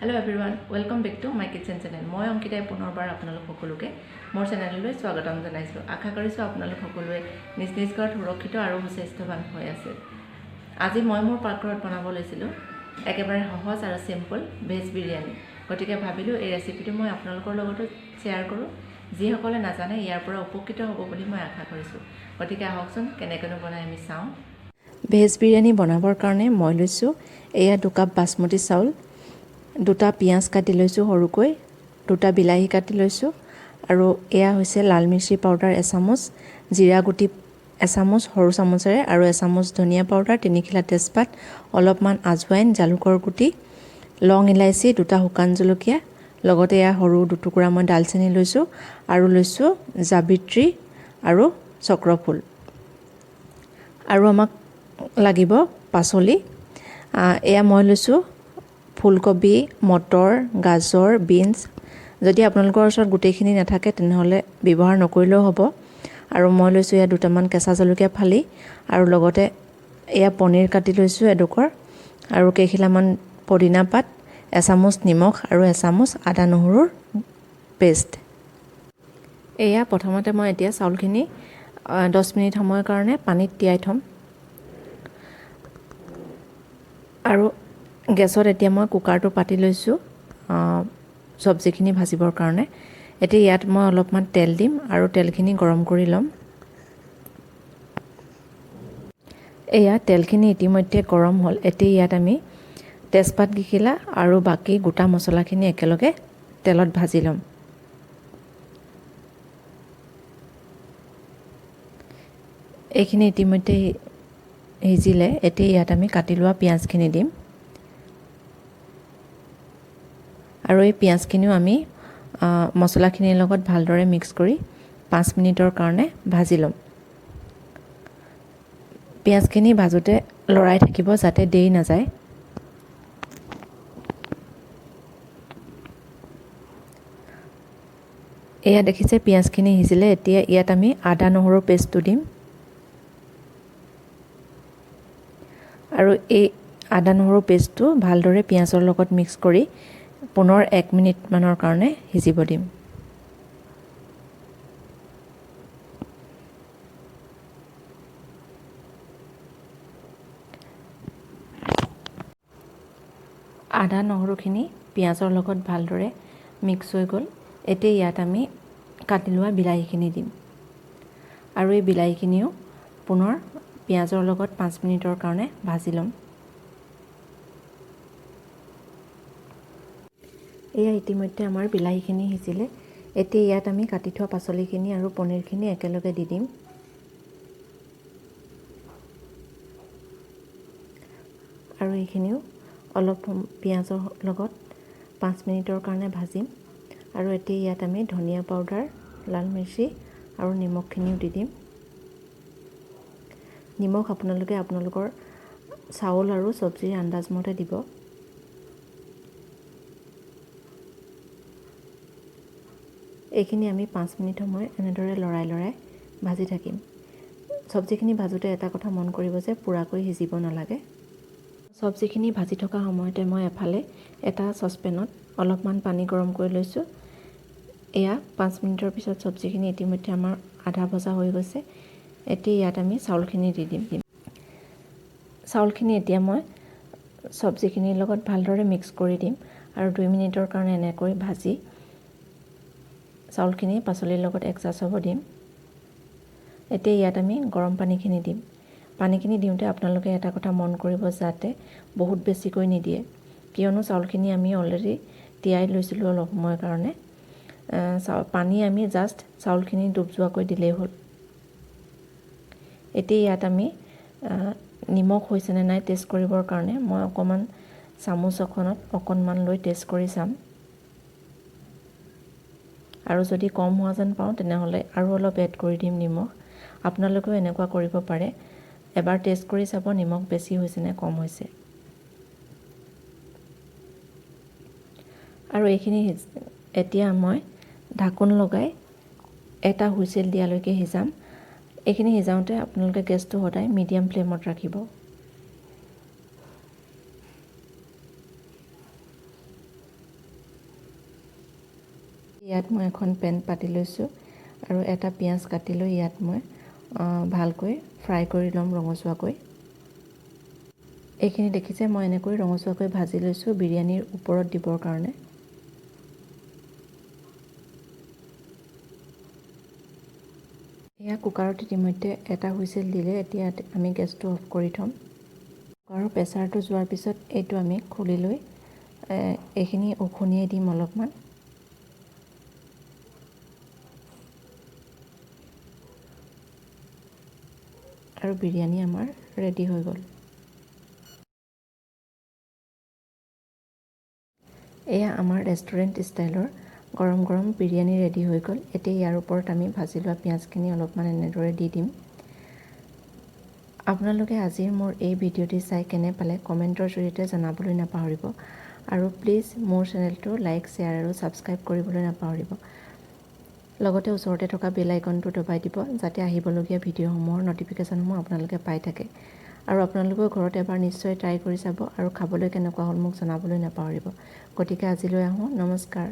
Hello everyone welcome back to my kitchen channel मैं अंकिताई पुनर्बार आपनालोक सकलोके मोर चैनेलলৈ स्वागतम जनाइছো आशा करिছো आपनालोक सकलोৱে निज निज ঘৰত সুৰক্ষিত আৰু সুস্বাস্থ্যৱান হৈ আছে আজি মই মোৰ পাকঘৰত বনাব লৈছিলো একেবাৰে সহজ আৰু সিম্পল ভেজ বিৰিয়ানী গতিকে ভাবিলো এই ৰেচিপিটো মই আপোনালোকৰ লগত শেয়াৰ কৰো যি সকলে নাজানে ইয়াৰ পৰা উপকৃত হ'ব বুলি মই আশা কৰিছো গতিকে আহকচোন কেনেকৈ বনাই আমি চাওঁ ভেজ বিৰিয়ানী বনাবৰ কাৰণে মই লৈছো এয়া 2 কাপ বাসমতি চাউল দুটা পিয়াজ কাটি লৈছো সৰুকৈ দুটা বিলাহী কাটি লৈছো আৰু এয়া হৈছে লাল মিৰ্চি পাউডাৰ এচামুচ জিৰা গুটি এচামুচ সৰু চামুচেৰে আৰু এচামুচ ধনিয়া পাউডাৰ তিনিখিলা তেজপাত অলপমান আজৱাইন জালুকৰ গুটি লং ইলাইচি দুটা শুকান জলকীয়া লগতে এয়া সৰু দুটুকুৰা মই ডালচেনি লৈছো আৰু লৈছো জাবিত্ৰী আৰু চক্ৰফুল আৰু আমাক লাগিব পাচলি এয়া মই লৈছো ফুলকবি মটৰ গাজৰ বিনছ যদি আপোনালোকৰ ওচৰত গুটেইখিনি নাথাকে তেনেহলে ব্যৱহাৰ নকৰিলেও হ'ব আৰু মই লৈছো ইয়া দুটামান কেঁচা জলকীয়া ফালি আৰু লগতে এয়া পনীৰ কাটি লৈছো এডোখৰ আৰু কেইখিলামান পদিনা পাত এচামুচ নিমখ আৰু এচামুচ আদা নহৰুৰ পেষ্ট এয়া প্ৰথমতে মই এতিয়া চাউলখিনি 10 মিনিট সময়ৰ কাৰণে পানীত তিয়াই থম আৰু গেছত এতিয়া মই কুকাৰটো পাতি লৈছো সবজিখিনি ভাজিবৰ কাৰণে এতিয়া ইয়াত মই অলপমান তেল দিম আৰু তেলখিনি গৰম কৰি লম এয়া তেলখিনি ইতিমধ্যে গৰম হ'ল এতিয়া ইয়াত আমি তেজপাত গিখিলা আৰু বাকি গোটা মছলাখিনি একেলগে তেলত ভাজি লম এইখিনি ইতিমধ্যে হিজিলে এতিয়া ইয়াত আমি কাটি লোৱা পিয়াজখিনি দিম আৰু এই পিয়াজখিনিও আমি মছলাখিনিৰ লগত ভালদৰে মিক্স কৰি 5 মিনিটৰ কাৰণে ভাজি লম পিয়াজখিনি ভাজোতে লৰাই থাকিব যাতে দেই নাযায় এয়া দেখিছে পিয়াজখিনি হিজিলে এতিয়া ইয়াত আমি আদা নহৰুৰ পেষ্টটো দিম আৰু এই আদা নহৰুৰ পেষ্টটো ভালদৰে পিয়াজৰ লগত মিক্স কৰি পুনৰ 1 মিনিট মানৰ কাৰণে হিজিব দিম আদা নহৰুখিনি পিয়াজৰ লগত ভালদৰে মিক্স হৈ গ'ল এতিয়া ইয়াত আমি কাটি লোৱা বিলাহীখিনি দিম আৰু এই বিলাহীখিনিও পুনৰ পিয়াজৰ লগত 5 মিনিটৰ কাৰণে ভাজি লম এয়া ইতিমধ্যে আমাৰ বিলাহীখিনি হিজিলে এতিয়া ইয়াত আমি কাটি থোৱা পাচলিখিনি আৰু পনীৰখিনি একেলগে দি দিম আৰু এইখিনিও অলপ পিয়াজৰ লগত 5 মিনিটৰ কাৰণে ভাজিম আৰু এতিয়া ইয়াত আমি ধনিয়া পাউডাৰ লাল মিৰ্চি আৰু নিমখখিনিও দি দিম নিমখ আপোনালোকে আপোনালোকৰ চাউল আৰু সবজিৰ আন্দাজ মতে দিব এইখিনি আমি 5 মিনিট সময় এনেদৰে লৰাই ভাজি থাকিম সবজিখিনি ভাজোতে এটা কথা মন কৰিব যে পুৰাকৈ হিজিব নালাগে সবজিখিনি ভাজি থকা সময়তে মই এফালে এটা সসপেনত অলপমান পানী গৰম কৰি লৈছো এয়া 5 মিনিটৰ পিছত সবজিখিনি ইতিমধ্যে আমাৰ আধা ভজা হৈ গৈছে এতিয়া ইয়াত আমি চাউলখিনি দি দিম চাউলখিনি এতিয়া মই সবজিখিনিৰ লগত ভালদৰে মিক্স কৰি দিম আৰু 2 মিনিটৰ কাৰণে এনেকৈ ভাজি চাউলখিনি পাচলিৰ লগত এডজাষ্ট হ'ব দিম এতিয়া ইয়াত আমি গৰম পানীখিনি দিম পানীখিনি দিওঁতে আপোনালোকে এটা কথা মন কৰিব যাতে বহুত বেছিকৈ নিদিয়ে কিয়নো চাউলখিনি আমি অলৰেডি তিয়াই লৈছিলোঁ অলপ সময়ৰ কাৰণে পানী আমি জাষ্ট চাউলখিনি ডুব যোৱাকৈ দিলেই হ'ল এতিয়া ইয়াত আমি নিমখ হৈছে নে নাই টেষ্ট কৰিবৰ কাৰণে মই অকমান চামুচ এখনত অকনমান লৈ টেষ্ট কৰি চাম আৰু যদি কম হোৱা যেন পাওঁ তেনেহলে আৰু অলপ এড কৰি দিম নিমখ আপোনালোকেও এনেকুৱা কৰিব পাৰে এবাৰ টেষ্ট কৰি চাব নিমখ বেছি হৈছে নে কম হৈছে আৰু এইখিনি এতিয়া মই ঢাকন লগাই এটা হুইসেল দিয়ালৈকে হিজাম এইখিনি হিজাওঁতে আপোনালোকে গেছটো সদায় মিডিয়াম ফ্লেমত ৰাখিব ইয়াত মই এখন পেন পাতি লৈছোঁ আৰু এটা পিঁয়াজ কাটি লৈ ইয়াত মই ভালকৈ ফ্ৰাই কৰি ল'ম ৰঙচুৱাকৈ। এইখিনি দেখিছে মই এনেকৈ ৰঙচুৱাকৈ ভাজি লৈছোঁ বিৰিয়ানীৰ ওপৰত দিবৰ কাৰণে। এয়া কুকাৰত ইতিমধ্যে এটা হুইচেল দিলে। এতিয়া আমি গেছটো অফ কৰি থ'ম। কুকাৰৰ প্ৰেছাৰটো যোৱাৰ পিছত এইটো আমি খুলি লৈ এইখিনি উখনিয়াই দিম অলপমান। আৰু বিৰিয়ানী আমাৰ ৰেডি হৈ গ'ল। এয়া আমাৰ ৰেষ্টুৰেণ্ট ষ্টাইলৰ গৰম গৰম বিৰিয়ানী ৰেডি হৈ গ'ল। এতিয়া ইয়াৰ ওপৰত আমি ভাজি লোৱা পিঁয়াজখিনি অলপমান এনেদৰে দি দিম। আপোনালোকে আজিৰ মোৰ এই ভিডিঅ'টি চাই কেনে পালে কমেণ্টৰ জৰিয়তে জনাবলৈ নাপাহৰিব আৰু প্লিজ মোৰ চেনেলটো লাইক, শ্বেয়াৰ আৰু ছাবস্ক্ৰাইব কৰিবলৈ নাপাহৰিব। লগতে ওচৰতে থকা বেল আইকনটো দবাই দিব যাতে আহিবলগীয়া ভিডিঅ'সমূহৰ ন'টিফিকেশ্যনসমূহ আপোনালোকে পাই থাকে। আৰু আপোনালোকেও ঘৰত এবাৰ নিশ্চয় ট্ৰাই কৰি চাব আৰু খাবলৈ কেনেকুৱা হ'ল মোক জনাবলৈ নাপাহৰিব। গতিকে আজিলৈ আহোঁ, নমস্কাৰ।